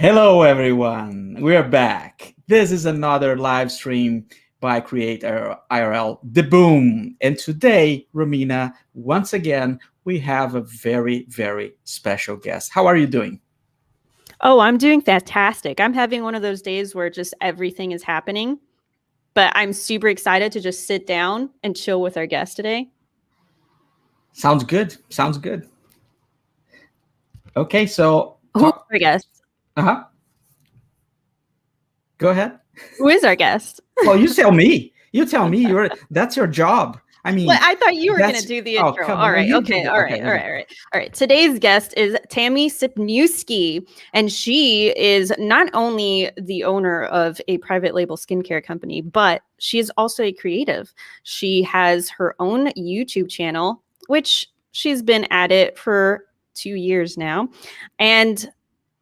Hello, everyone. We are back. This is another live stream by CreateIRL, The Boom. And today, Romina, once again, we have a very, very special guest. How are you doing? Oh, I'm doing fantastic. I'm having one of those days where just everything is happening, but I'm super excited to just sit down and chill with our guest today. Sounds good. Sounds good. Okay, so who's our guest? Go ahead. Who is our guest? Well, you tell me. You tell me. That's your job. I mean, well, I thought you were going to do the intro. All right. Okay. All right. Today's guest is Tammy Sypniewski, and she is not only the owner of a private label skincare company, but she is also a creative. She has her own YouTube channel, which she's been at it for 2 years now. And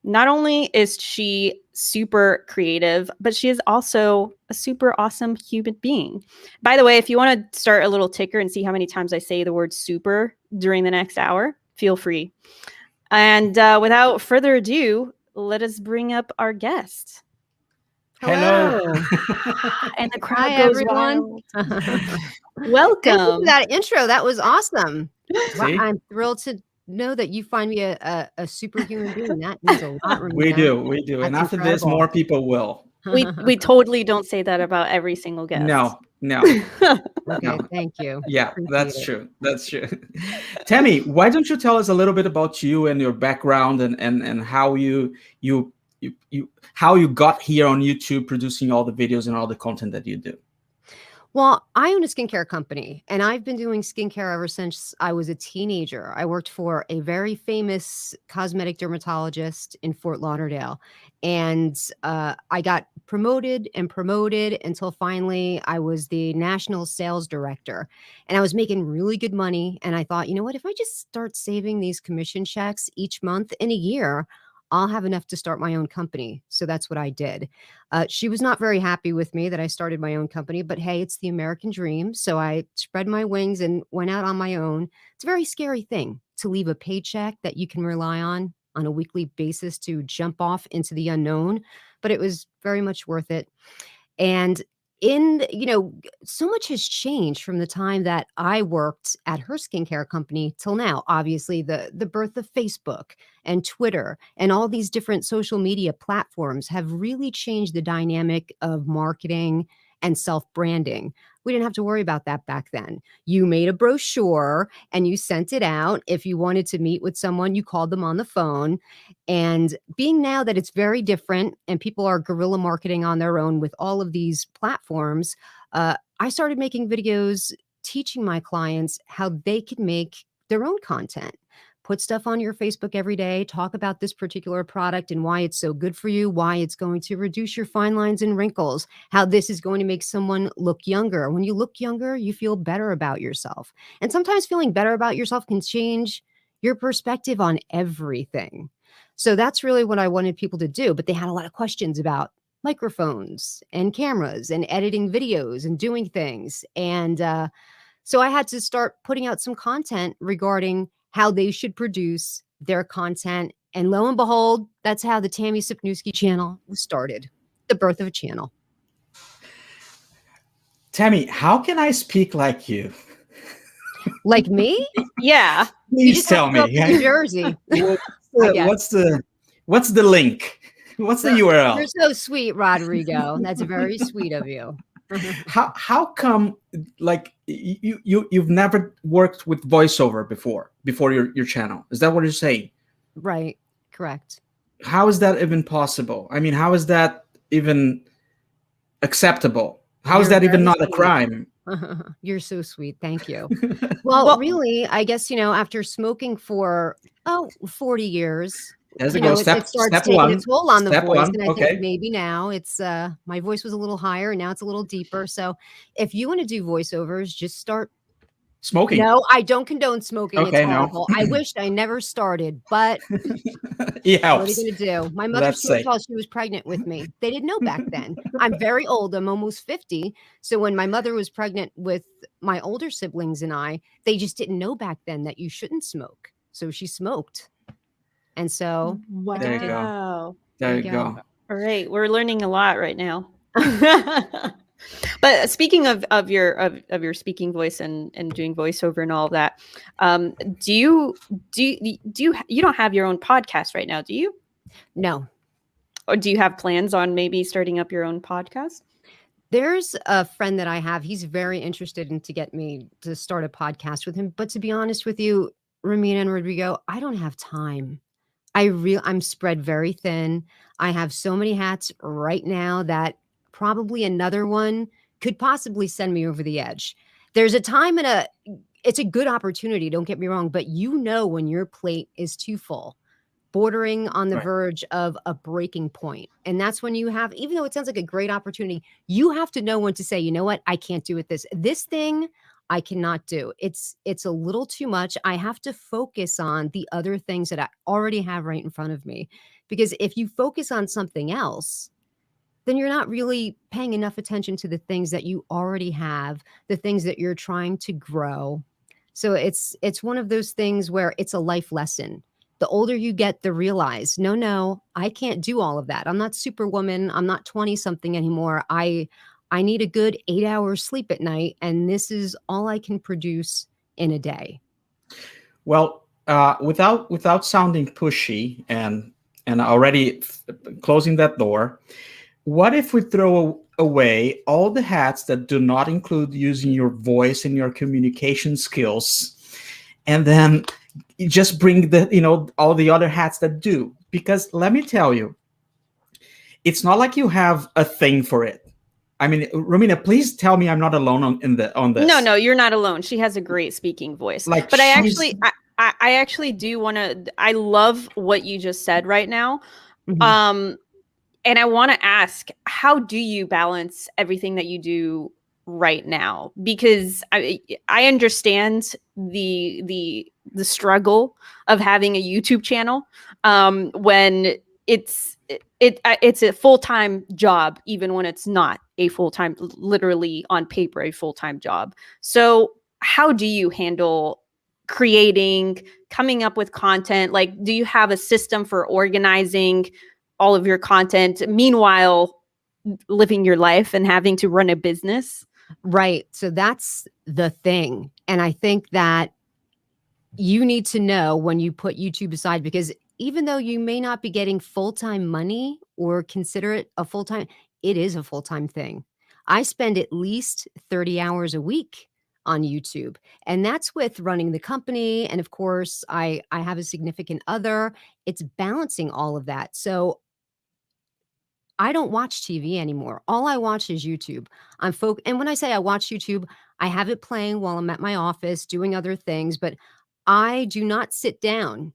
not only is she super creative, but she is also a super awesome human being. By the way, if you want to start a little ticker and see how many times I say the word super during the next hour, feel free. And without further ado, let us bring up our guest. Hello. And the crowd goes everyone. Welcome. Thank you for that intro. That was awesome. See? I'm thrilled to know that you find me a superhuman being. That means a lot. Romina. We do. And That's after incredible. this, more people will. We totally don't say that about every single guest. No. Okay, thank you. Yeah, Appreciate that's true. Tammy, why don't you tell us a little bit about you and your background and how you got here on YouTube producing all the videos and all the content that you do? Well, I own a skincare company, and I've been doing skincare ever since I was a teenager. I worked for a very famous cosmetic dermatologist in Fort Lauderdale, and I got promoted until finally I was the national sales director, and I was making really good money. And I thought, you know what, if I just start saving these commission checks each month in a year, I'll have enough to start my own company. So that's what I did. She was not very happy with me that I started my own company, but hey, it's the American dream. So I spread my wings and went out on my own. It's a very scary thing to leave a paycheck that you can rely on a weekly basis to jump off into the unknown, but it was very much worth it. And so much has changed from the time that I worked at her skincare company till now. Obviously, the birth of Facebook and Twitter and all these different social media platforms have really changed the dynamic of marketing and self-branding. We didn't have to worry about that back then. You made a brochure and you sent it out. If you wanted to meet with someone, you called them on the phone. And being now that it's very different and people are guerrilla marketing on their own with all of these platforms, I started making videos teaching my clients how they could make their own content. Put stuff on your Facebook every day, talk about this particular product and why it's so good for you, why it's going to reduce your fine lines and wrinkles, how this is going to make someone look younger. When you look younger, you feel better about yourself. And sometimes feeling better about yourself can change your perspective on everything. So that's really what I wanted people to do. But they had a lot of questions about microphones and cameras and editing videos and doing things. And so I had to start putting out some content regarding how they should produce their content. And lo and behold, that's how the Tammy Sypniewski channel was started, the birth of a channel. Tammy, how can I speak like you? Like me? Yeah. Please tell me. New Jersey. What's the link? What's the URL? You're so sweet, Rodrigo. That's very sweet of you. How come, like, you've never worked with voiceover before your channel? Is that what you're saying? Right. Correct. How is that even possible? I mean, how is that even acceptable? How is that even not a crime? You're so sweet. Thank you. Well, really, I guess, after smoking for 40 years, it starts taking a toll on the voice. And I think maybe now it's my voice was a little higher and now it's a little deeper. So if you want to do voiceovers, just start smoking. No, I don't condone smoking. Okay, it's horrible. I wished I never started, but yeah, what are you going to do? My mother smoked while she was pregnant with me. They didn't know back then. I'm very old. I'm almost 50. So when my mother was pregnant with my older siblings and I, they just didn't know back then that you shouldn't smoke. So she smoked. And so wow. There you go. There you go. All right, we're learning a lot right now. But speaking of your speaking voice and doing voiceover and all of that, do you don't have your own podcast right now, do you? No. Or do you have plans on maybe starting up your own podcast? There's a friend that I have. He's very interested in to get me to start a podcast with him. But to be honest with you, Romina and Rodrigo, I don't have time. I'm spread very thin. I have so many hats right now that probably another one could possibly send me over the edge. There's a time it's a good opportunity, don't get me wrong, but you know when your plate is too full, bordering on the verge of a breaking point. And that's when you have, even though it sounds like a great opportunity, you have to know when to say, you know what, I can't do it. This thing I cannot do. It's a little too much. I have to focus on the other things that I already have right in front of me. Because if you focus on something else, then you're not really paying enough attention to the things that you already have, the things that you're trying to grow. So it's one of those things where it's a life lesson. The older you get, the realize, no, I can't do all of that. I'm not Superwoman. I'm not 20 something anymore. I need a good 8 hours sleep at night. And this is all I can produce in a day. Well, without sounding pushy and already closing that door, what if we throw away all the hats that do not include using your voice and your communication skills, and then you just bring all the other hats that do? Because let me tell you, it's not like you have a thing for it. I mean, Romina, please tell me I'm not alone on this. No, you're not alone. She has a great speaking voice. But I actually do want to. I love what you just said right now. Mm-hmm. And I want to ask, how do you balance everything that you do right now? Because I understand the struggle of having a YouTube channel when it's a full-time job, even when it's not a full-time, literally on paper, a full-time job. So how do you handle creating, coming up with content? Like, do you have a system for organizing all of your content, meanwhile living your life and having to run a business? Right. So that's the thing. And I think that you need to know when you put YouTube aside, because even though you may not be getting full-time money or consider it a full-time, it is a full-time thing. I spend at least 30 hours a week on YouTube, and that's with running the company. And of course, I have a significant other. It's balancing all of that. So I don't watch TV anymore. All I watch is YouTube. And when I say I watch YouTube, I have it playing while I'm at my office doing other things, but I do not sit down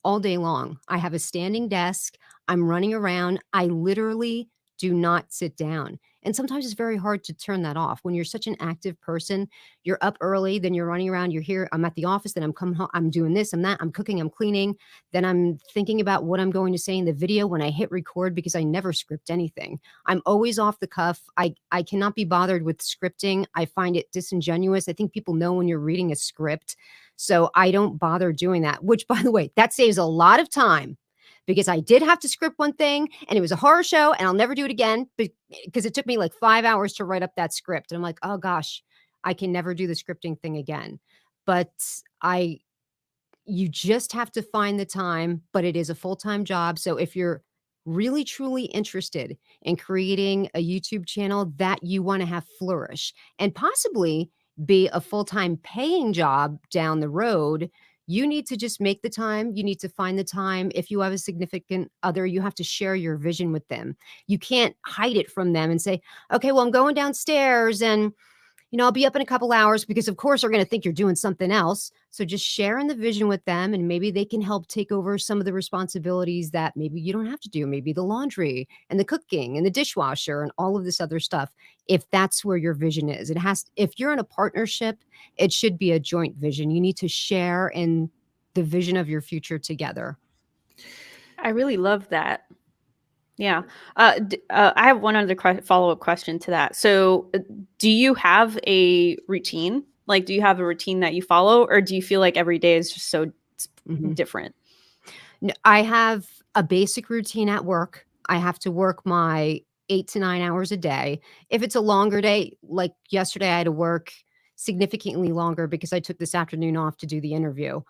all day long. I have a standing desk. I'm running around. I literally do not sit down. And sometimes it's very hard to turn that off. When you're such an active person, you're up early, then you're running around, you're here, I'm at the office, then I'm coming home, I'm doing this, I'm that, I'm cooking, I'm cleaning. Then I'm thinking about what I'm going to say in the video when I hit record, because I never script anything. I'm always off the cuff. I cannot be bothered with scripting. I find it disingenuous. I think people know when you're reading a script. So I don't bother doing that, which, by the way, that saves a lot of time. Because I did have to script one thing and it was a horror show and I'll never do it again because it took me like 5 hours to write up that script. And I'm like, oh gosh, I can never do the scripting thing again. But you just have to find the time, but it is a full-time job. So if you're really, truly interested in creating a YouTube channel that you want to have flourish and possibly be a full-time paying job down the road, you need to just make the time. You need to find the time. If you have a significant other, you have to share your vision with them. You can't hide it from them and say, okay, well, I'm going downstairs and, I'll be up in a couple hours, because of course they're going to think you're doing something else. So just sharing the vision with them, and maybe they can help take over some of the responsibilities that maybe you don't have to do. Maybe the laundry and the cooking and the dishwasher and all of this other stuff. If that's where your vision is, if you're in a partnership, it should be a joint vision. You need to share in the vision of your future together. I really love that. Yeah. I have one other follow-up question to that. So do you have a routine? Like, do you have a routine that you follow, or do you feel like every day is just so different? No, I have a basic routine at work. I have to work my 8 to 9 hours a day. If it's a longer day, like yesterday, I had to work significantly longer because I took this afternoon off to do the interview.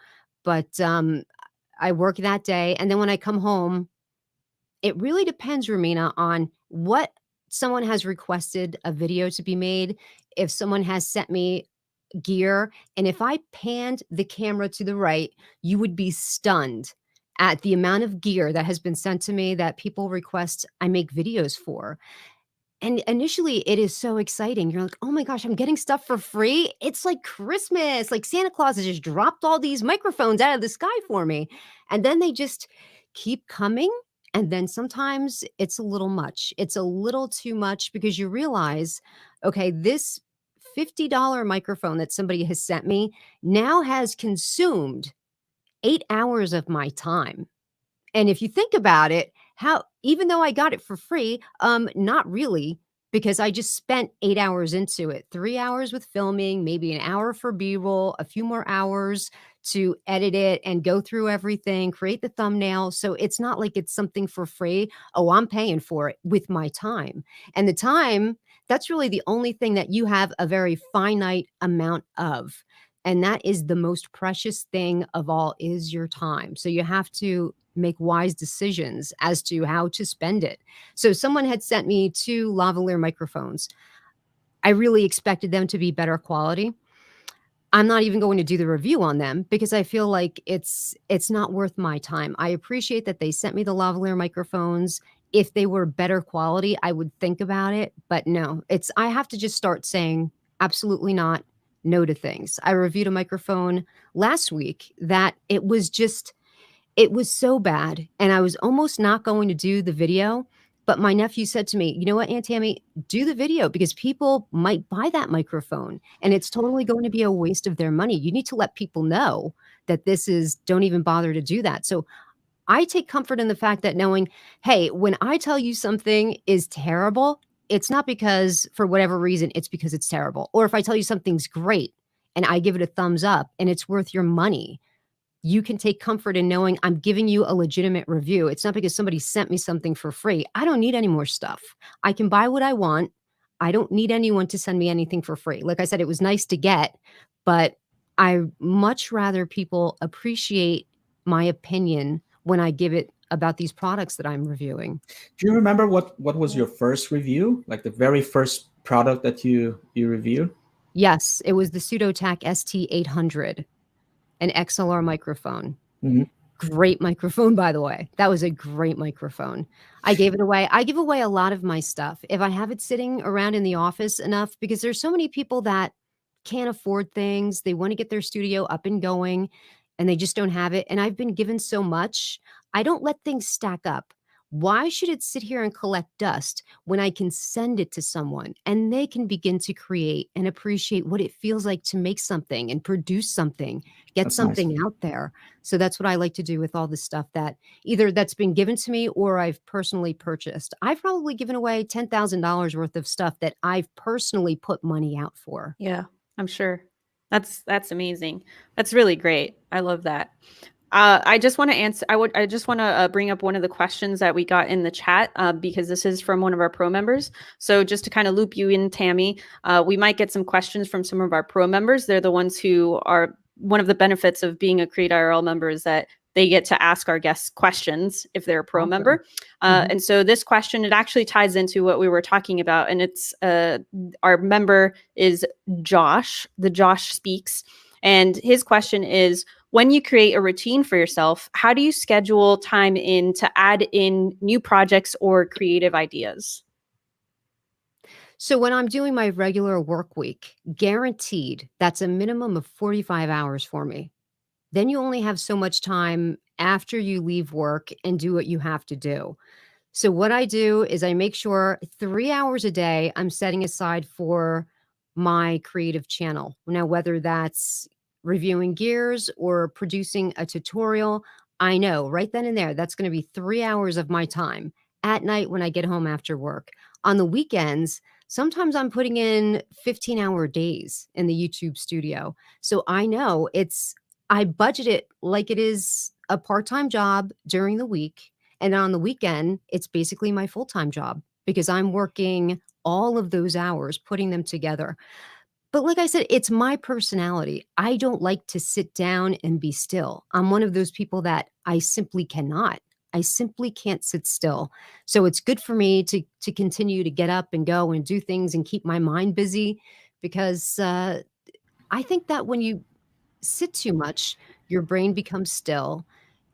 But I work that day. And then when I come home, it really depends, Romina, on what someone has requested a video to be made. If someone has sent me gear, and if I panned the camera to the right, you would be stunned at the amount of gear that has been sent to me that people request I make videos for. And initially, it is so exciting. You're like, oh my gosh, I'm getting stuff for free. It's like Christmas. Like Santa Claus has just dropped all these microphones out of the sky for me. And then they just keep coming. And then sometimes it's a little much. It's a little too much because you realize, okay, this $50 microphone that somebody has sent me now has consumed 8 hours of my time. And if you think about it, how, even though I got it for free, not really, because I just spent 8 hours into it, 3 hours with filming, maybe an hour for B-roll, a few more hours to edit it and go through everything, create the thumbnail. So it's not like it's something for free. Oh, I'm paying for it with my time. And the time, that's really the only thing that you have a very finite amount of. And that is the most precious thing of all, is your time. So you have to make wise decisions as to how to spend it. So someone had sent me 2 lavalier microphones. I really expected them to be better quality. I'm not even going to do the review on them because I feel like it's not worth my time. I appreciate that they sent me the lavalier microphones. If they were better quality, I would think about it. But no, I have to just start saying absolutely not, no to things. I reviewed a microphone last week that it was so bad. And I was almost not going to do the video. But my nephew said to me, you know what, Aunt Tammy, do the video because people might buy that microphone and it's totally going to be a waste of their money. You need to let people know that don't even bother to do that. So I take comfort in the fact that knowing, hey, when I tell you something is terrible, it's not because for whatever reason, it's because it's terrible. Or if I tell you something's great and I give it a thumbs up and it's worth your money, you can take comfort in knowing I'm giving you a legitimate review. It's not because somebody sent me something for free. I don't need any more stuff. I can buy what I want. I don't need anyone to send me anything for free. Like I said, it was nice to get, but I much rather people appreciate my opinion when I give it about these products that I'm reviewing. Do you remember what was your first review? Like the very first product that you reviewed? Yes, it was the Pseudotac ST800. An XLR microphone. Mm-hmm. Great microphone, by the way. That was a great microphone. I gave it away. I give away a lot of my stuff if I have it sitting around in the office enough, because there's so many people that can't afford things. They want to get their studio up and going and they just don't have it. And I've been given so much. I don't let things stack up. Why should it sit here and collect dust when I can send it to someone and they can begin to create and appreciate what it feels like to make something and produce something, get something out there. So that's what I like to do with all the stuff that either that's been given to me or I've personally purchased. I've probably given away $10,000 worth of stuff that I've personally put money out for. Yeah, I'm sure. That's amazing. That's really great. I love that. I just want to answer. I just want to bring up one of the questions that we got in the chat because this is from one of our pro members. So just to kind of loop you in, Tammy, we might get some questions from some of our pro members. They're the ones who are one of the benefits of being a CreateIRL member is that they get to ask our guests questions if they're a pro member. And so this question, it actually ties into what we were talking about. And it's our member is Josh, the Josh Speaks. And his question is, when you create a routine for yourself, how do you schedule time in to add in new projects or creative ideas? So when I'm doing my regular work week, guaranteed, that's a minimum of 45 hours for me. Then you only have so much time after you leave work and do what you have to do. So what I do is I make sure 3 hours a day I'm setting aside for my creative channel. Now, whether that's reviewing gears or producing a tutorial, I know right then and there, that's going to be 3 hours of my time at night when I get home after work. On the weekends, sometimes I'm putting in 15-hour days in the YouTube studio. So I know I budget it like it is a part-time job during the week. And on the weekend, it's basically my full-time job because I'm working all of those hours, putting them together. But like I said, it's my personality. I don't like to sit down and be still. I'm one of those people that I simply cannot. I simply can't sit still. So it's good for me to continue to get up and go and do things and keep my mind busy, because I think that when you sit too much, your brain becomes still.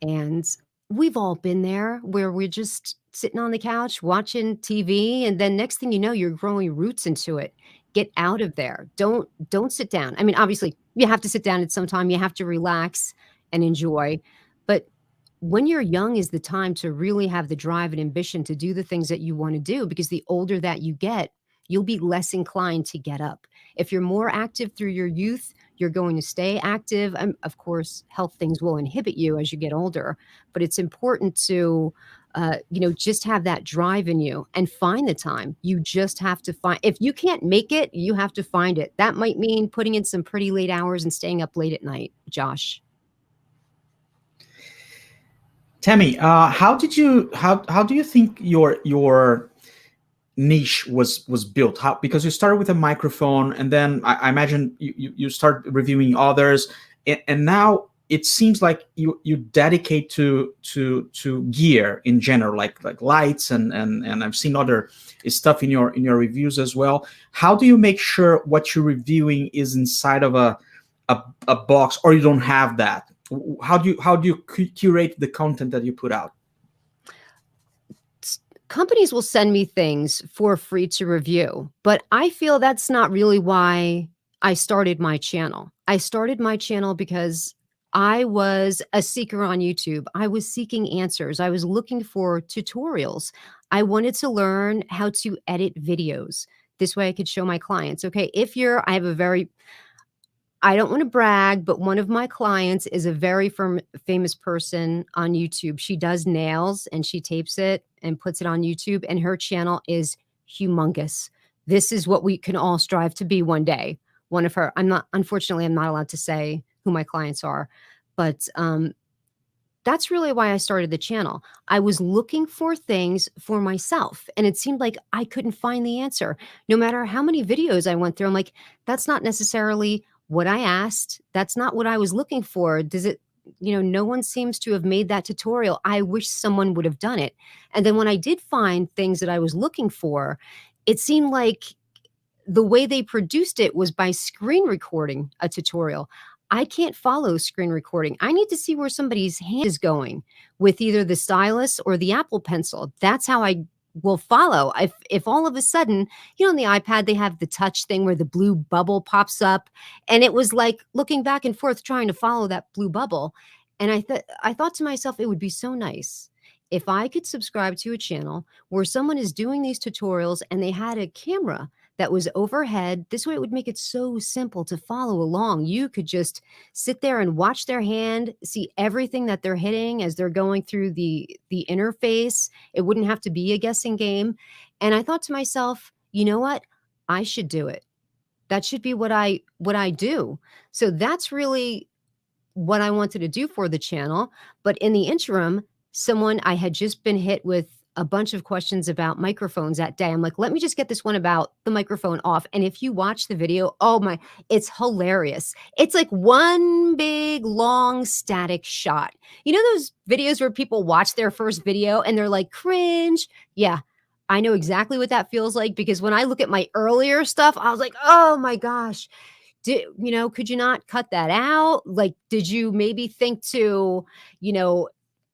And we've all been there where we're just sitting on the couch watching TV, and then next thing you know, you're growing roots into it. Get out of there. Don't sit down. I mean, obviously, you have to sit down at some time. You have to relax and enjoy. But when you're young is the time to really have the drive and ambition to do the things that you want to do, because the older that you get, you'll be less inclined to get up. If you're more active through your youth, you're going to stay active. Of course, health things will inhibit you as you get older, but it's important to, just have that drive in you and find the time. You just have to find, if you can't make it, you have to find it. That might mean putting in some pretty late hours and staying up late at night. Josh. Tammy, how do you think your niche was built? How, because you started with a microphone, and then I imagine you start reviewing others, and now it seems like you dedicate to gear in general, like lights and I've seen other stuff in your reviews as well. How do you make sure what you're reviewing is inside of a box, or you don't have that? How do you curate the content that you put out? Companies will send me things for free to review, but I feel that's not really why I started my channel. I started my channel because I was a seeker on YouTube. I was seeking answers. I was looking for tutorials. I wanted to learn how to edit videos. This way I could show my clients, okay, I don't want to brag, but one of my clients is a very famous person on YouTube. She does nails and she tapes it and puts it on YouTube, and her channel is humongous. This is what we can all strive to be one day. One of her, unfortunately, I'm not allowed to say who my clients are, but that's really why I started the channel. I was looking for things for myself, and it seemed like I couldn't find the answer. No matter how many videos I went through, I'm like, that's not necessarily what I asked. That's not what I was looking for. No one seems to have made that tutorial. I wish someone would have done it. And then when I did find things that I was looking for, it seemed like the way they produced it was by screen recording a tutorial. I can't follow screen recording. I need to see where somebody's hand is going with either the stylus or the Apple Pencil. That's how I will follow. If all of a sudden, on the iPad, they have the touch thing where the blue bubble pops up, and it was like looking back and forth trying to follow that blue bubble. And I thought to myself, it would be so nice if I could subscribe to a channel where someone is doing these tutorials and they had a camera that was overhead. This way it would make it so simple to follow along. You could just sit there and watch their hand, see everything that they're hitting as they're going through the interface. It wouldn't have to be a guessing game. And I thought to myself, you know what? I should do it. That should be what I do. So that's really what I wanted to do for the channel. But in the interim, I had just been hit with a bunch of questions about microphones that day. I'm like, let me just get this one about the microphone off. And if you watch the video, it's hilarious. It's like one big long static shot. You know those videos where people watch their first video and they're like, cringe? Yeah, I know exactly what that feels like, because when I look at my earlier stuff, I was like, oh my gosh, could you not cut that out? Like, did you maybe think to,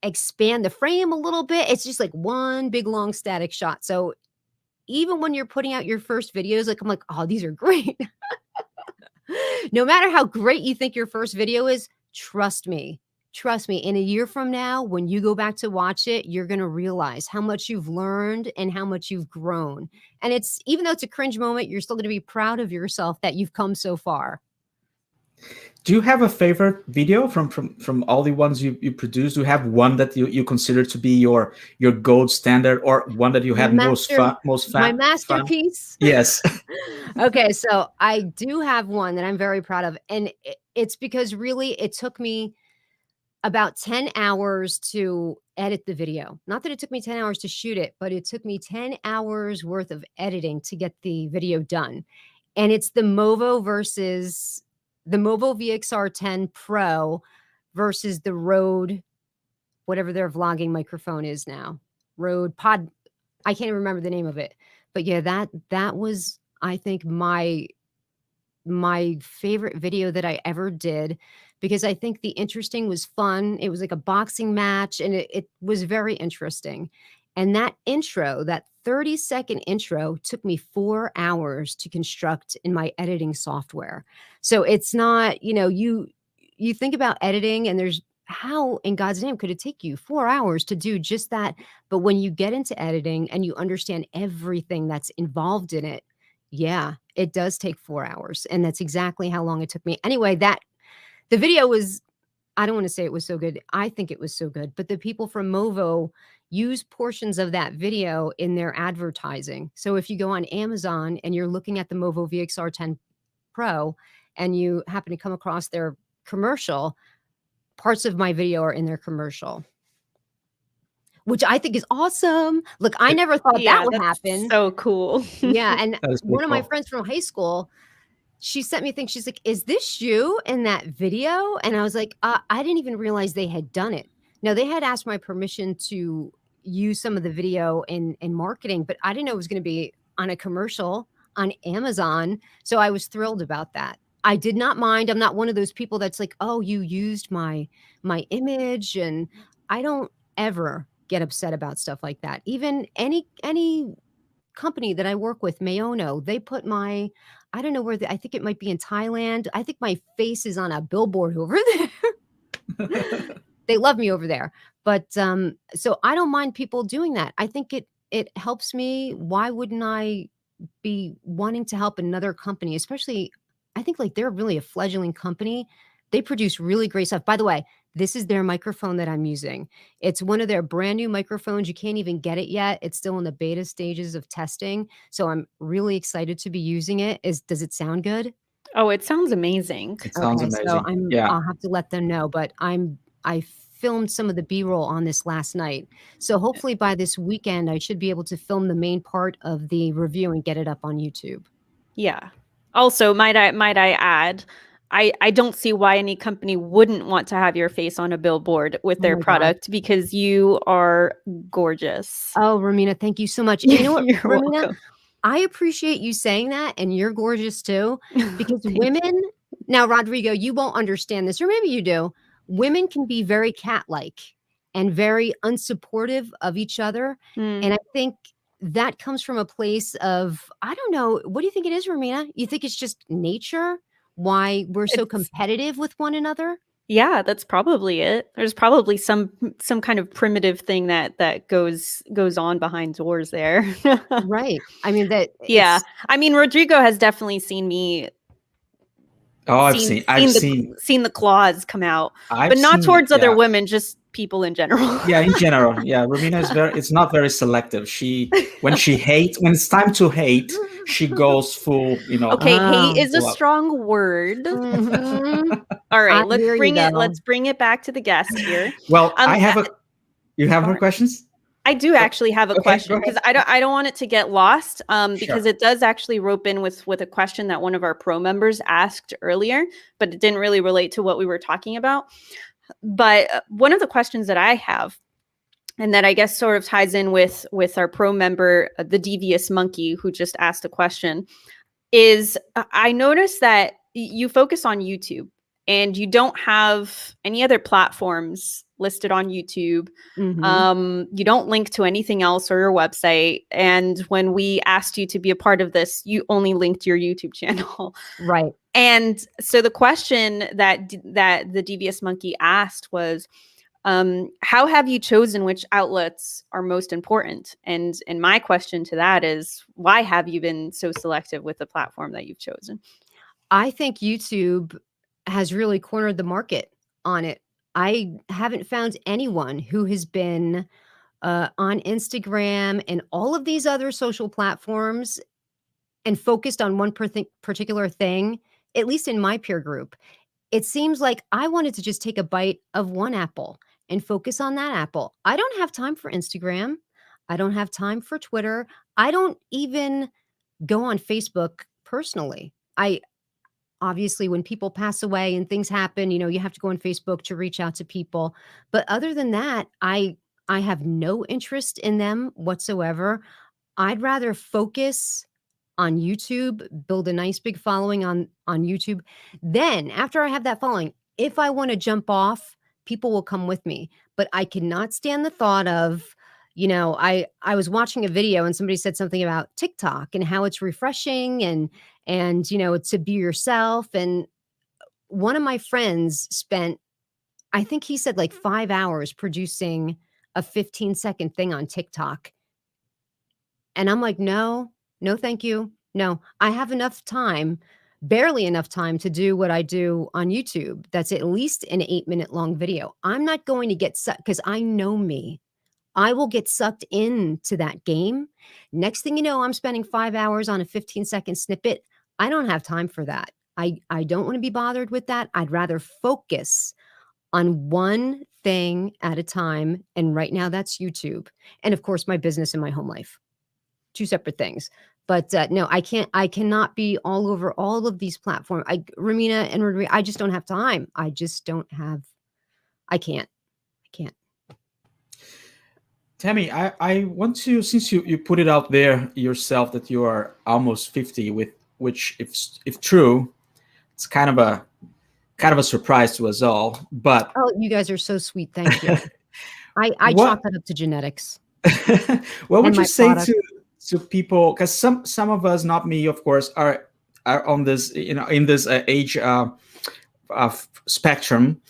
expand the frame a little bit? It's just like one big long static shot. So even when you're putting out your first videos, like, I'm like, oh, these are great. No matter how great you think your first video is, trust me, in a year from now, when you go back to watch it, you're going to realize how much you've learned and how much you've grown. And even though it's a cringe moment, you're still going to be proud of yourself that you've come so far. Do you have a favorite video from all the ones you produced? Do you have one that you consider to be your gold standard, or one that you had most fun? My masterpiece? Fun? Yes. Okay, so I do have one that I'm very proud of. And it's because really it took me about 10 hours to edit the video. Not that it took me 10 hours to shoot it, but it took me 10 hours worth of editing to get the video done. And it's the Movo VXR10 Pro versus the Rode, whatever their vlogging microphone is now. Rode Pod. I can't even remember the name of it. But yeah, that was, I think, my favorite video that I ever did, because I think the interesting was fun. It was like a boxing match, and it was very interesting. And that intro, that 30-second intro, took me 4 hours to construct in my editing software. So it's not, you think about editing, and there's, how in God's name could it take you 4 hours to do just that? But when you get into editing and you understand everything that's involved in it, yeah, it does take 4 hours. And that's exactly how long it took me. Anyway, the video was, I don't want to say it was so good. I think it was so good, but the people from Movo use portions of that video in their advertising. So if you go on Amazon and you're looking at the Movo VXR10 Pro and you happen to come across their commercial, parts of my video are in their commercial, which I think is awesome. Look, I never thought that would happen. So cool. Yeah. And one of my friends from high school, she sent me a thing. She's like, is this you in that video? And I was like, I didn't even realize they had done it. Now, they had asked my permission to use some of the video in marketing, but I didn't know it was going to be on a commercial on Amazon. So I was thrilled about that. I did not mind. I'm not one of those people that's like, oh, you used my image. And I don't ever get upset about stuff like that. Even any company that I work with, Mayono, they put I don't know where, I think it might be in Thailand. I think my face is on a billboard over there. They love me over there. But so I don't mind people doing that. I think it helps me. Why wouldn't I be wanting to help another company? Especially, I think like they're really a fledgling company. They produce really great stuff. By the way, this is their microphone that I'm using. It's one of their brand new microphones. You can't even get it yet. It's still in the beta stages of testing. So I'm really excited to be using it. Does it sound good? Oh, it sounds amazing. It sounds amazing. So I'll have to let them know, but I filmed some of the B-roll on this last night. So hopefully by this weekend, I should be able to film the main part of the review and get it up on YouTube. Yeah. Also, might I add, I don't see why any company wouldn't want to have your face on a billboard with their product, because you are gorgeous. Oh, Romina, thank you so much. You know what, You're Romina? welcome. I appreciate you saying that, and you're gorgeous too, because women, now, Rodrigo, you won't understand this, or maybe you do. Women can be very cat-like and very unsupportive of each other. And I think that comes from a place of, I don't know, what do you think it is, Romina? You think it's just nature? Why we're so competitive with one another? Yeah, that's probably it. There's probably some kind of primitive thing that goes on behind doors there. Right. I mean yeah. I mean, Rodrigo has definitely seen me. Oh, I've seen the claws come out, but not towards other women, just people in general. Yeah, in general. Yeah, Romina is it's not very selective. When it's time to hate, she goes full, Okay, hate is a strong word. All right, let's bring it back to the guest here. Well, you have more questions? I do actually have a question, because I don't want it to get lost, because it does actually rope in with a question that one of our pro members asked earlier, but it didn't really relate to what we were talking about. But one of the questions that I have, and that I guess sort of ties in with our pro member, the Devious Monkey, who just asked a question, is I noticed that you focus on YouTube and you don't have any other platforms listed on YouTube. You don't link to anything else or your website. And when we asked you to be a part of this, you only linked your YouTube channel. Right. And so the question that the Devious Monkey asked was, how have you chosen which outlets are most important? And my question to that is, why have you been so selective with the platform that you've chosen? I think YouTube has really cornered the market on it. I haven't found anyone who has been on Instagram and all of these other social platforms and focused on one particular thing, at least in my peer group, it seems like I wanted to just take a bite of one apple and focus on that apple. I don't have time for Instagram. I don't have time for Twitter. I don't even go on Facebook personally. I obviously, when people pass away and things happen, you have to go on Facebook to reach out to people. But other than that, I have no interest in them whatsoever. I'd rather focus on YouTube, build a nice big following on YouTube. Then after I have that following, if I want to jump off, people will come with me. But I cannot stand the thought of, I was watching a video and somebody said something about TikTok and how it's refreshing and it's to be yourself. And one of my friends spent, I think he said like 5 hours producing a 15-second thing on TikTok. And I'm like, no, thank you. No, I have enough time, barely enough time to do what I do on YouTube. That's at least an 8-minute long video. I'm not going to get sucked because I know me. I will get sucked into that game. Next thing you know, I'm spending 5 hours on a 15-second snippet. I don't have time for that. I don't want to be bothered with that. I'd rather focus on one thing at a time. And right now that's YouTube. And of course, my business and my home life. 2 separate things. But no, I cannot be all over all of these platforms. Romina and Rodrigo, I just don't have time. I can't. Tammy, I want to, since you put it out there yourself that you are almost 50, which if true, it's kind of a surprise to us all. But oh, you guys are so sweet. Thank you. I chalk that up to genetics. What would you say to people? Because some of us, not me, of course, are on this, in this age spectrum,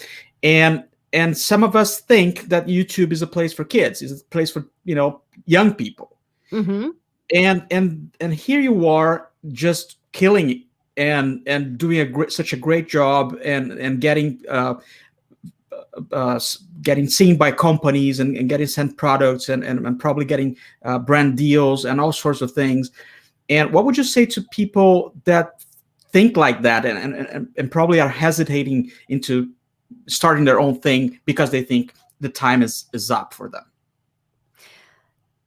and some of us think that YouTube is a place for kids, is a place for young people. Mm-hmm. And here you are just killing it and doing such a great job and getting seen by companies and getting sent products and probably getting brand deals and all sorts of things. And what would you say to people that think like that and probably are hesitating into starting their own thing because they think the time is up for them?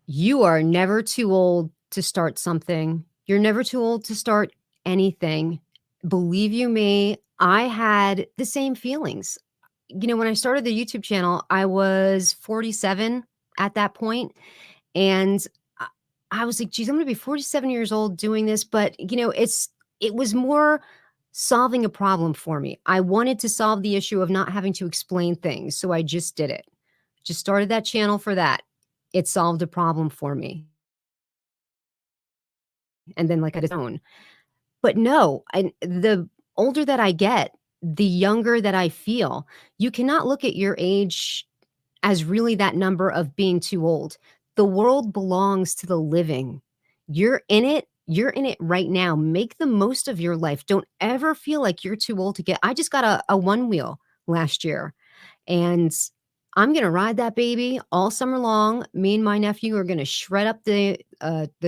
You are never too old to start something. You're never too old to start anything. Believe you me, I had the same feelings. When I started the YouTube channel, I was 47 at that point. And I was like, geez, I'm going to be 47 years old doing this. But, it was more solving a problem for me. I wanted to solve the issue of not having to explain things. So I just did it. Just started that channel for that. It solved a problem for me. And then like I its own. But no, the older that I get, the younger that I feel. You cannot look at your age as really that number of being too old. The world belongs to the living. You're in it. You're in it right now. Make the most of your life. Don't ever feel like you're too old to get. I just got a one wheel last year, and I'm going to ride that baby all summer long. Me and my nephew are going to shred up the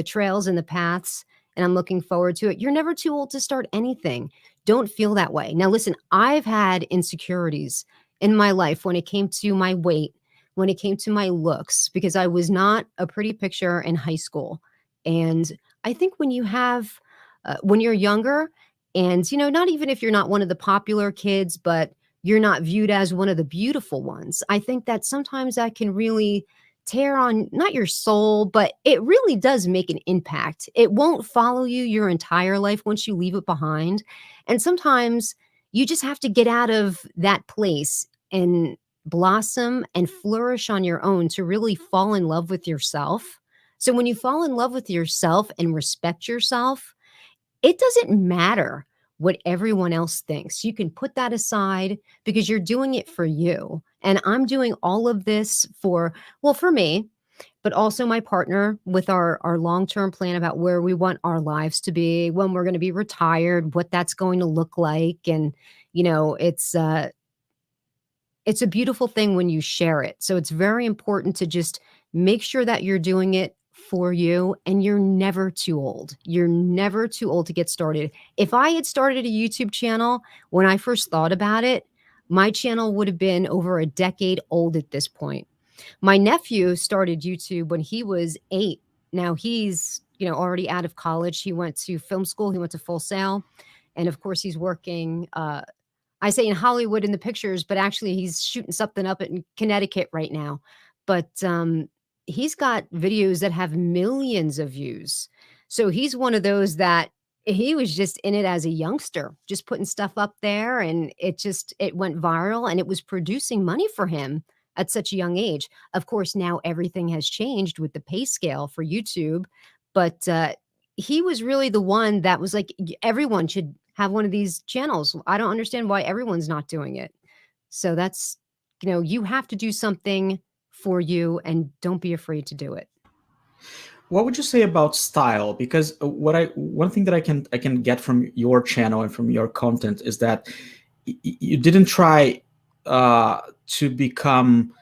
trails and the paths, and I'm looking forward to it. You're never too old to start anything. Don't feel that way. Now, listen, I've had insecurities in my life when it came to my weight, when it came to my looks, because I was not a pretty picture in high school. And I think when you have, when you're younger and, not even if you're not one of the popular kids, but you're not viewed as one of the beautiful ones, I think that sometimes that can really tear on, not your soul, but it really does make an impact. It won't follow you your entire life once you leave it behind. And sometimes you just have to get out of that place and blossom and flourish on your own to really fall in love with yourself. So when you fall in love with yourself and respect yourself, it doesn't matter what everyone else thinks. You can put that aside because you're doing it for you. And I'm doing all of this for me, but also my partner with our long-term plan about where we want our lives to be, when we're going to be retired, what that's going to look like. And, it's a beautiful thing when you share it. So it's very important to just make sure that you're doing it for you, and you're never too old. You're never too old to get started. If I had started a YouTube channel when I first thought about it, my channel would have been over a decade old at this point. My nephew started YouTube when he was 8. Now he's, already out of college. He went to film school. He went to Full Sail. And of course he's working, I say in Hollywood in the pictures, but actually he's shooting something up in Connecticut right now. But he's got videos that have millions of views. So he's one of those that he was just in it as a youngster, just putting stuff up there, and it went viral, and it was producing money for him at such a young age. Of course, now everything has changed with the pay scale for YouTube, but he was really the one that was like, everyone should have one of these channels. I don't understand why everyone's not doing it. So that's, you have to do something for you, and don't be afraid to do it. What would you say about style? Because one thing that I can get from your channel and from your content is that you didn't try to become,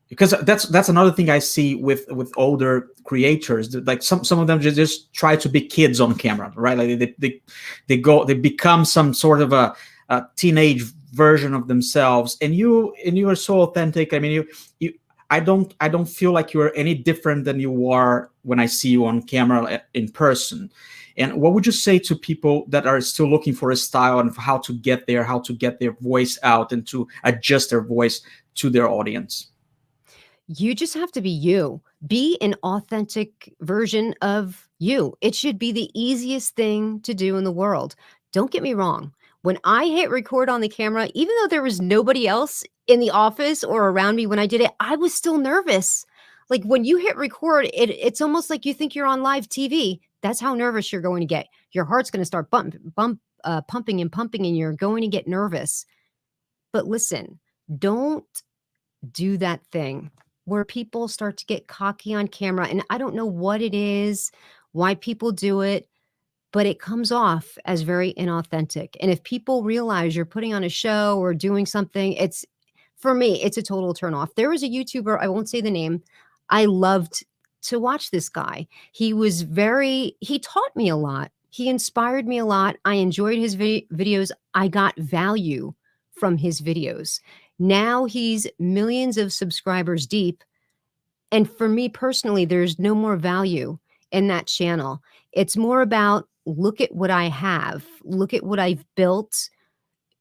because that's another thing I see with older creators. Like some of them just try to be kids on camera, right? Like they become some sort of a teenage version of themselves. And you are so authentic. I mean, I don't feel like you're any different than you are when I see you on camera in person. And what would you say to people that are still looking for a style and how to get there, how to get their voice out and to adjust their voice to their audience? You just have to be you. Be an authentic version of you. It should be the easiest thing to do in the world. Don't get me wrong. When I hit record on the camera, even though there was nobody else in the office or around me when I did it, I was still nervous. Like when you hit record, it's almost like you think you're on live TV. That's how nervous you're going to get. Your heart's going to start pumping and pumping, and you're going to get nervous. But listen, don't do that thing where people start to get cocky on camera. And I don't know what it is, why people do it, but it comes off as very inauthentic. And if people realize you're putting on a show or doing something, for me, it's a total turnoff. There was a YouTuber, I won't say the name, I loved to watch this guy. He taught me a lot. He inspired me a lot. I enjoyed his videos. I got value from his videos. Now he's millions of subscribers deep. And for me personally, there's no more value in that channel. It's more about, look at what I have, look at what I've built,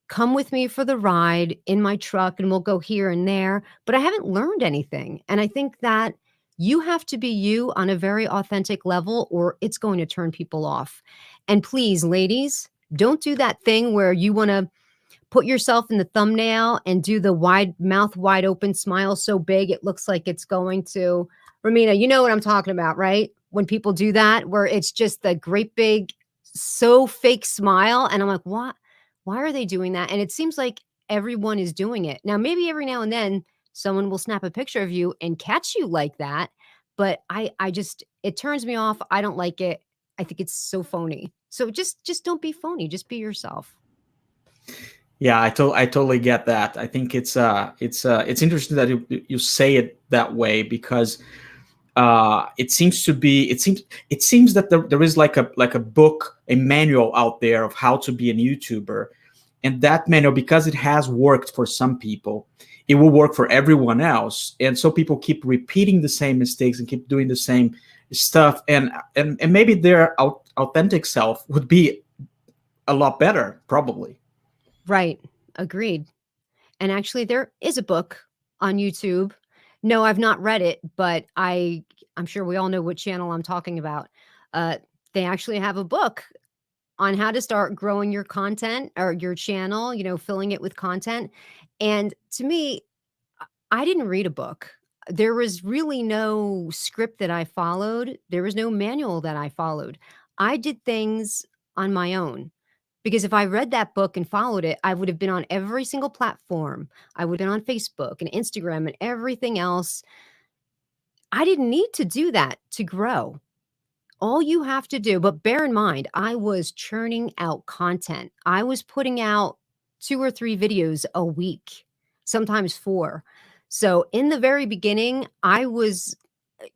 come with me for the ride in my truck, and we'll go here and there, but I haven't learned anything. And I think that you have to be you on a very authentic level, or it's going to turn people off. And please, ladies, don't do that thing where you want to put yourself in the thumbnail and do the mouth wide open smile so big it looks like it's going to, Romina, you know what I'm talking about, right? When people do that, where it's just the great big, so fake smile. And I'm like, what? Why are they doing that? And it seems like everyone is doing it. Now, maybe every now and then someone will snap a picture of you and catch you like that. But it turns me off. I don't like it. I think it's so phony. So just don't be phony. Just be yourself. Yeah, I totally get that. I think it's interesting that you say it that way, because it seems that there is like a book, a manual out there of how to be a YouTuber, and that manual, because it has worked for some people, it will work for everyone else, and so people keep repeating the same mistakes and keep doing the same stuff, and maybe their authentic self would be a lot better, probably. Right. Agreed. And actually, there is a book on YouTube. No, I've not read it, but I'm sure we all know what channel I'm talking about. They actually have a book on how to start growing your content or your channel, filling it with content. And to me, I didn't read a book. There was really no script that I followed. There was no manual that I followed. I did things on my own. Because if I read that book and followed it, I would have been on every single platform. I would have been on Facebook and Instagram and everything else. I didn't need to do that to grow. All you have to do, but bear in mind, I was churning out content. I was putting out 2 or 3 videos a week, sometimes 4. So in the very beginning, I was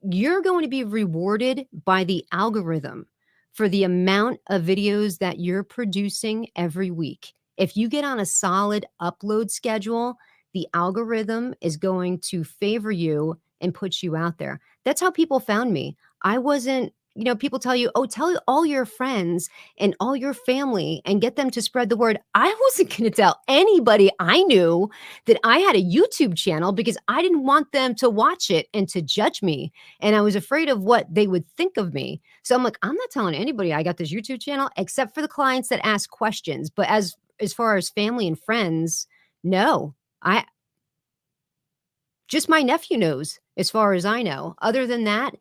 you're going to be rewarded by the algorithm for the amount of videos that you're producing every week. If you get on a solid upload schedule, the algorithm is going to favor you and put you out there. That's how people found me. I wasn't, people tell you, oh, tell all your friends and all your family and get them to spread the word. I wasn't going to tell anybody I knew that I had a YouTube channel because I didn't want them to watch it and to judge me. And I was afraid of what they would think of me. So I'm like, I'm not telling anybody I got this YouTube channel except for the clients that ask questions. But as far as family and friends, no, just my nephew knows as far as I know. Other than that,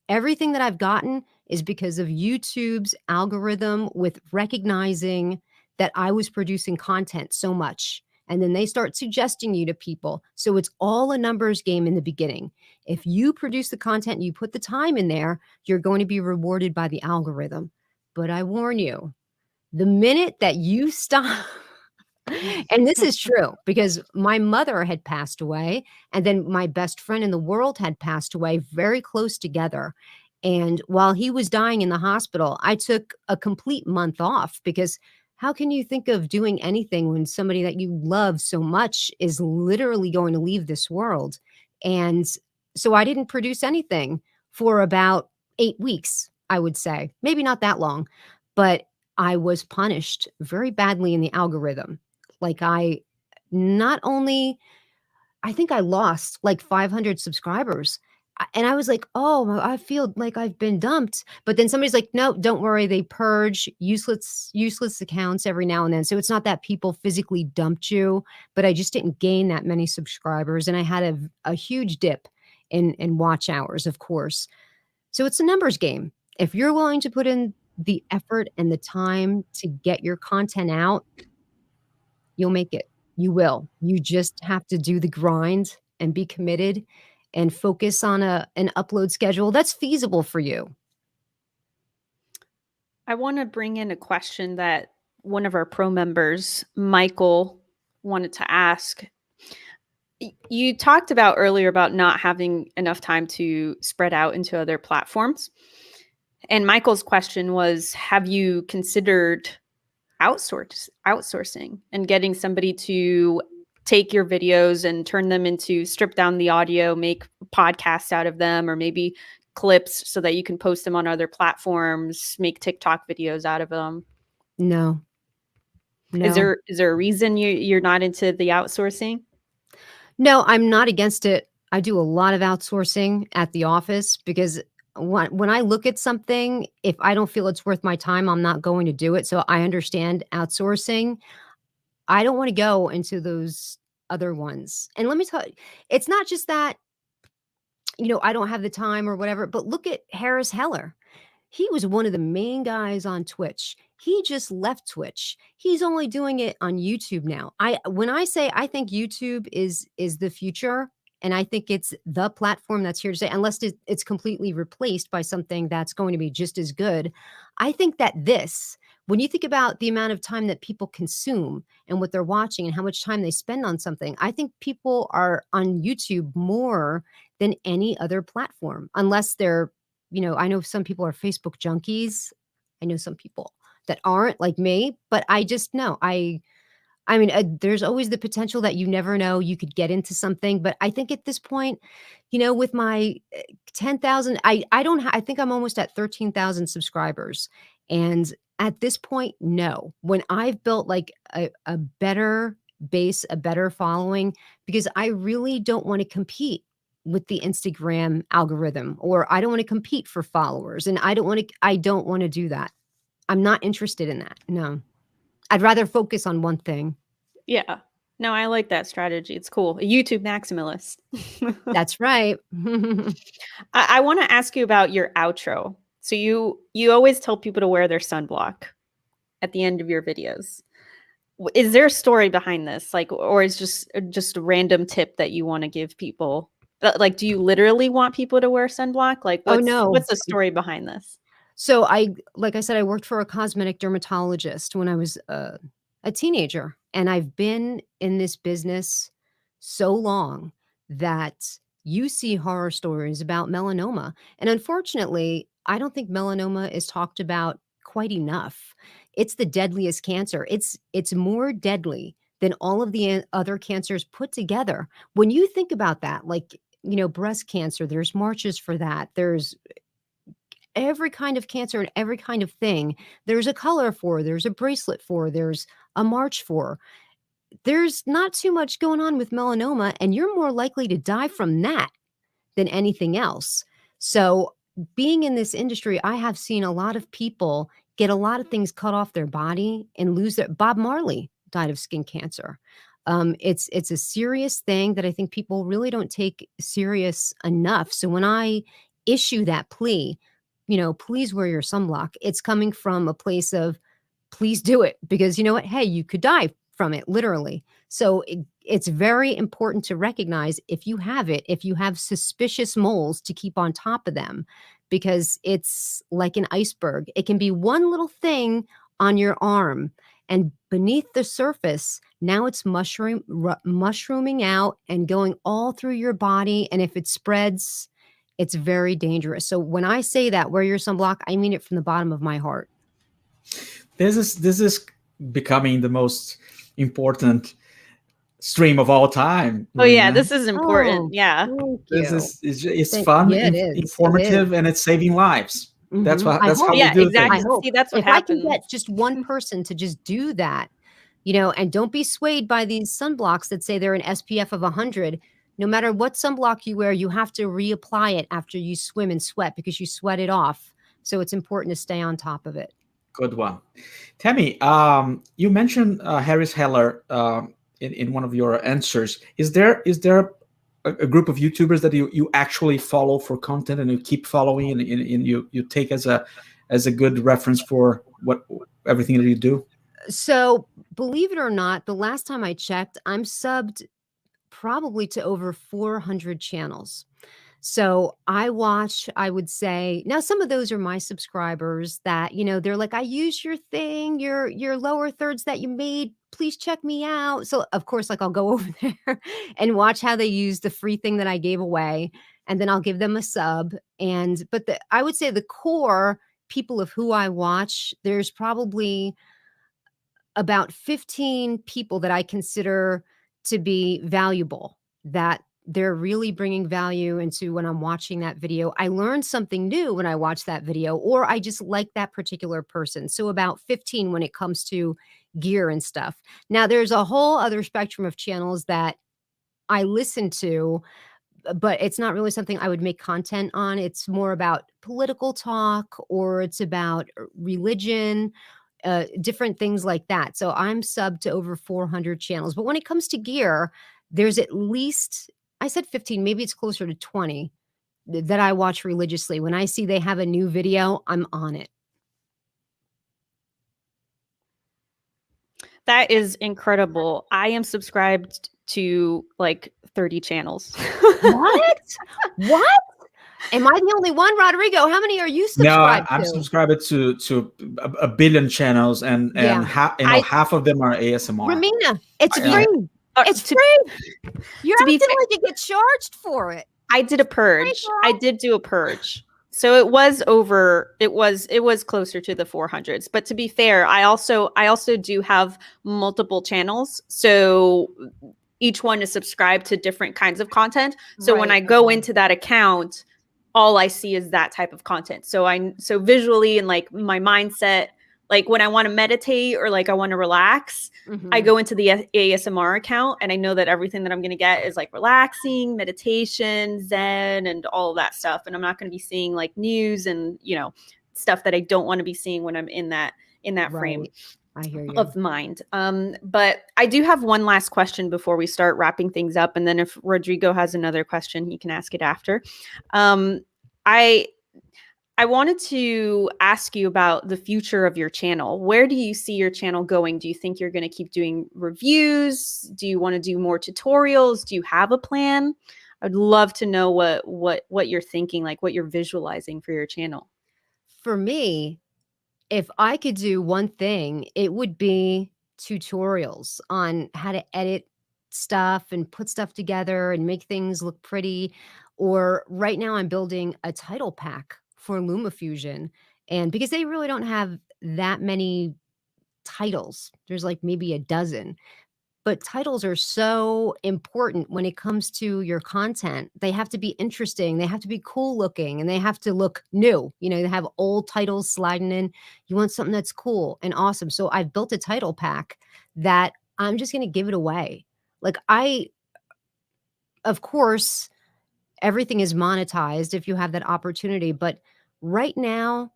everything that I've gotten is because of YouTube's algorithm with recognizing that I was producing content so much. And then they start suggesting you to people. So it's all a numbers game in the beginning. If you produce the content and you put the time in there, you're going to be rewarded by the algorithm. But I warn you, the minute that you stop, and this is true because my mother had passed away, and then my best friend in the world had passed away, very close together. And while he was dying in the hospital, I took a complete month off because how can you think of doing anything when somebody that you love so much is literally going to leave this world? And so I didn't produce anything for about 8 weeks, I would say. Maybe not that long, but I was punished very badly in the algorithm. Like I think I lost like 500 subscribers. And I was like, oh, I feel like I've been dumped. But then somebody's like, no, don't worry. They purge useless accounts every now and then. So it's not that people physically dumped you, but I just didn't gain that many subscribers. And I had a huge dip in watch hours, of course. So it's a numbers game. If you're willing to put in the effort and the time to get your content out, you'll make it. You will. You just have to do the grind and be committed and focus on an upload schedule that's feasible for you. I want to bring in a question that one of our pro members, Michael, wanted to ask. You talked about earlier about not having enough time to spread out into other platforms. And Michael's question was, have you considered outsourcing and getting somebody to take your videos and turn them into, strip down the audio, make podcasts out of them, or maybe clips so that you can post them on other platforms, make TikTok videos out of them? No. Is there a reason you're not into the outsourcing? No, I'm not against it. I do a lot of outsourcing at the office because when I look at something, if I don't feel it's worth my time, I'm not going to do it. So I understand outsourcing. I don't want to go into those other ones. And let me tell you, it's not just that, I don't have the time or whatever, but look at Harris Heller. He was one of the main guys on Twitch. He just left Twitch. He's only doing it on YouTube now. When I say I think YouTube is the future, and I think it's the platform that's here to stay, unless it's completely replaced by something that's going to be just as good. I think that when you think about the amount of time that people consume and what they're watching and how much time they spend on something, I think people are on YouTube more than any other platform, unless they're, I know some people are Facebook junkies. I know some people that aren't, like me, but I just know there's always the potential that you never know you could get into something. But I think at this point, with my 10,000, I think I'm almost at 13,000 subscribers. And at this point, no, when I've built like a better base, a better following, because I really don't want to compete with the Instagram algorithm, or I don't want to compete for followers. And I don't want to do that. I'm not interested in that. No. I'd rather focus on one thing. Yeah. No, I like that strategy. It's cool. A YouTube maximalist. That's right. I want to ask you about your outro. So you always tell people to wear their sunblock at the end of your videos. Is there a story behind this? Or is just a random tip that you want to give people? Do you literally want people to wear sunblock? What's the story behind this? So like I said, I worked for a cosmetic dermatologist when I was a teenager, and I've been in this business so long that you see horror stories about melanoma. And unfortunately, I don't think melanoma is talked about quite enough. It's the deadliest cancer. It's more deadly than all of the other cancers put together. When you think about that, like, breast cancer, there's marches for that. There's every kind of cancer and every kind of thing. There's a color for, there's a bracelet for, there's a march for. There's not too much going on with melanoma, and you're more likely to die from that than anything else. So being in this industry, I have seen a lot of people get a lot of things cut off their body and lose their. Bob Marley died of skin cancer. It's a serious thing that I think people really don't take serious enough. So when I issue that plea, please wear your sunblock, it's coming from a place of please do it, because you know what? Hey, you could die from it, literally. So it's very important to recognize if you have it, if you have suspicious moles, to keep on top of them, because it's like an iceberg. It can be one little thing on your arm, and beneath the surface, now it's mushrooming out and going all through your body. And if it spreads, it's very dangerous. So when I say that, wear your sunblock, I mean it from the bottom of my heart. This is becoming the most important stream of all time. Oh yeah, this is important. Yeah, this is it's fun, informative, and it's saving lives. Mm-hmm. That's how we do exactly. things. See, that's what if happens. I can get just one person to just do that, and don't be swayed by these sunblocks that say they're an SPF of 100. No matter what sunblock you wear, you have to reapply it after you swim and sweat, because you sweat it off. So it's important to stay on top of it. Good one. Tammy, you mentioned Harris Heller in one of your answers. Is there a group of YouTubers that you actually follow for content and you keep following and you take as a good reference for everything that you do? So believe it or not, the last time I checked, I'm subbed probably to over 400 channels. So I watch, I would say, now some of those are my subscribers that, they're like, I use your thing, your lower thirds that you made, please check me out. So of course, like, I'll go over there and watch how they use the free thing that I gave away, and then I'll give them a sub. But I would say the core people of who I watch, there's probably about 15 people that I consider to be valuable, that they're really bringing value into when I'm watching that video. I learned something new when I watch that video, or I just like that particular person. So about 15 when it comes to gear and stuff. Now there's a whole other spectrum of channels that I listen to, but it's not really something I would make content on. It's more about political talk, or it's about religion, different things like that. So I'm subbed to over 400 channels. But when it comes to gear, there's at least, I said 15, maybe it's closer to 20 that I watch religiously. When I see they have a new video, I'm on it. That is incredible. I am subscribed to like 30 channels. What? What? Am I the only one, Rodrigo? How many are you subscribed to? No, I'm subscribed to a billion channels, and half of them are ASMR. Romina, it's free. It's free. You're acting like you get charged for it. I did a purge. I did do a purge. So it was closer to the 400s. But to be fair, I also do have multiple channels. So each one is subscribed to different kinds of content. So when I go into that account, all I see is that type of content. So visually, and like my mindset, like when I want to meditate or like I want to relax, I go into the ASMR account, and I know that everything that I'm going to get is like relaxing, meditation, Zen, and all of that stuff. And I'm not going to be seeing like news and, stuff that I don't want to be seeing when I'm in that frame I hear you. of mind. But I do have one last question before we start wrapping things up. And then if Rodrigo has another question, he can ask it after. I wanted to ask you about the future of your channel. Where do you see your channel going? Do you think you're going to keep doing reviews? Do you want to do more tutorials? Do you have a plan? I'd love to know what you're thinking, like what you're visualizing for your channel. For me, if I could do one thing, it would be tutorials on how to edit stuff and put stuff together and make things look pretty. Or right now I'm building a title pack for LumaFusion. And because they really don't have that many titles, there's like maybe a dozen. But titles are so important when it comes to your content. They have to be interesting. They have to be cool looking, and they have to look new. You know, they have old titles sliding in. You want something that's cool and awesome. So I've built a title pack that I'm just going to give it away. Like of course, everything is monetized if you have that opportunity. But right now,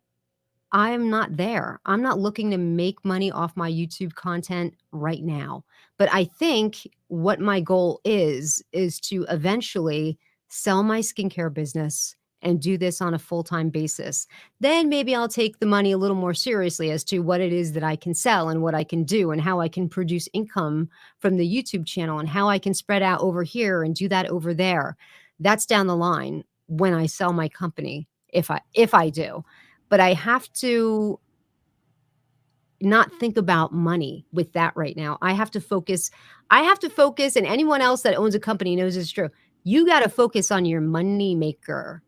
I am not there. I'm not looking to make money off my YouTube content right now. But I think what my goal is to eventually sell my skincare business and do this on a full-time basis. Then maybe I'll take the money a little more seriously as to what it is that I can sell and what I can do and how I can produce income from the YouTube channel and how I can spread out over here and do that over there. That's down the line when I sell my company, if I do. But I have to not think about money with that right now. I have to focus, and anyone else that owns a company knows it's true. You got to focus on your money maker.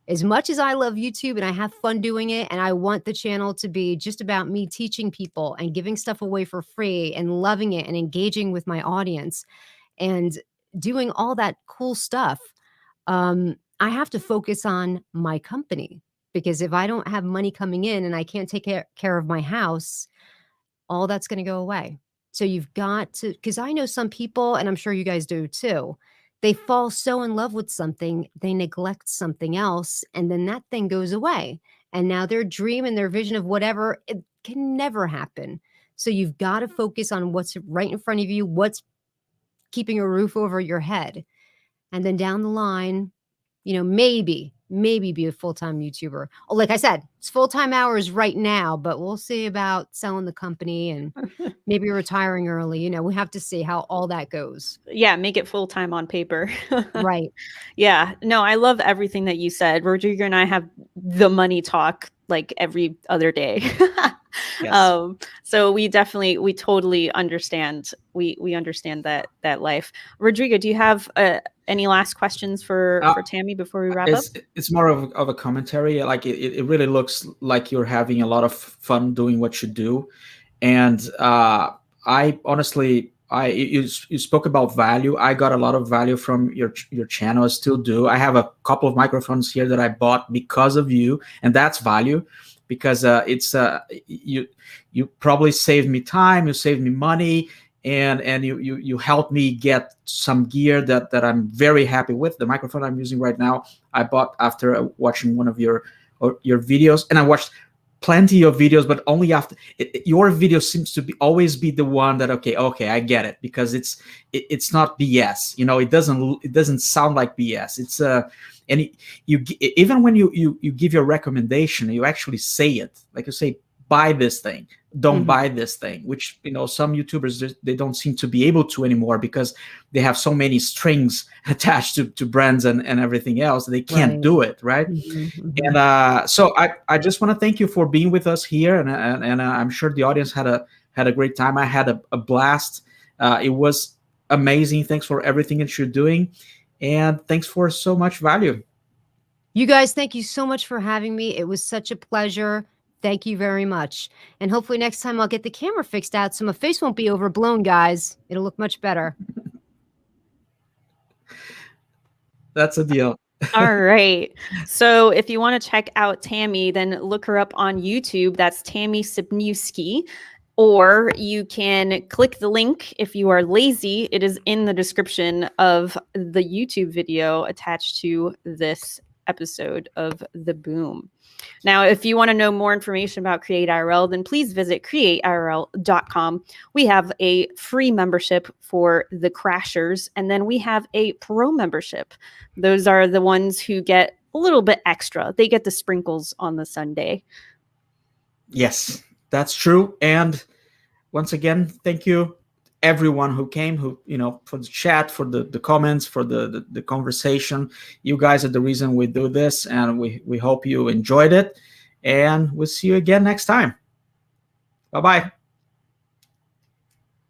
As much as I love YouTube and I have fun doing it, and I want the channel to be just about me teaching people and giving stuff away for free and loving it and engaging with my audience and doing all that cool stuff, I have to focus on my company. Because if I don't have money coming in and I can't take care of my house, all that's going to go away. So you've got to, because I know some people, and I'm sure you guys do too, they fall so in love with something, they neglect something else, and then that thing goes away. And now their dream and their vision of whatever, it can never happen. So you've got to focus on what's right in front of you, what's keeping a roof over your head. And then down the line, you know, maybe be a full-time YouTuber. Oh, like I said, it's full-time hours right now, but we'll see about selling the company and maybe retiring early. You know, we have to see how all that goes. Yeah, make it full-time on paper. Right. Yeah. No, I love everything that you said. Rodrigo and I have the money talk like every other day. Yes. So we totally understand. We understand that life. Rodrigo, do you have any last questions for Tammy before we wrap up? It's more of a commentary. Like it really looks like you're having a lot of fun doing what you do, and I honestly, you spoke about value. I got a lot of value from your channel. I still do. I have a couple of microphones here that I bought because of you, and that's value. Because it's you probably saved me time, you saved me money, and you helped me get some gear that I'm very happy with. The microphone I'm using right now, I bought after watching one of your videos, and I watched plenty of videos, but only after your video seems to always be the one that okay, I get it, because it's not BS. You know, it doesn't sound like BS. It's and even when you give your recommendation, you actually say it. Like you say, buy this thing, don't buy this thing, which, you know, some YouTubers, they don't seem to be able to anymore because they have so many strings attached to brands and everything else. They can't do it, right? And so I just want to thank you for being with us here, and I'm sure the audience had a great time. I had a blast. It was amazing. Thanks for everything that you're doing. And thanks for so much value. You guys, thank you so much for having me. It was such a pleasure. Thank you very much. And hopefully next time I'll get the camera fixed out so my face won't be overblown, guys. It'll look much better. That's a deal. All right. So if you want to check out Tammy, then look her up on YouTube. That's Tammy Sypniewski. Or you can click the link if you are lazy. It is in the description of the YouTube video attached to this episode of The Boom. Now, if you want to know more information about CreateIRL, then please visit CreateIRL.com. We have a free membership for the crashers, and then we have a pro membership. Those are the ones who get a little bit extra. They get the sprinkles on the Sunday. Yes, that's true. And once again, thank you everyone who came, who, you know, for the chat, for the comments, for the conversation. You guys are the reason we do this, and we hope you enjoyed it, and we'll see you again next time. Bye-bye.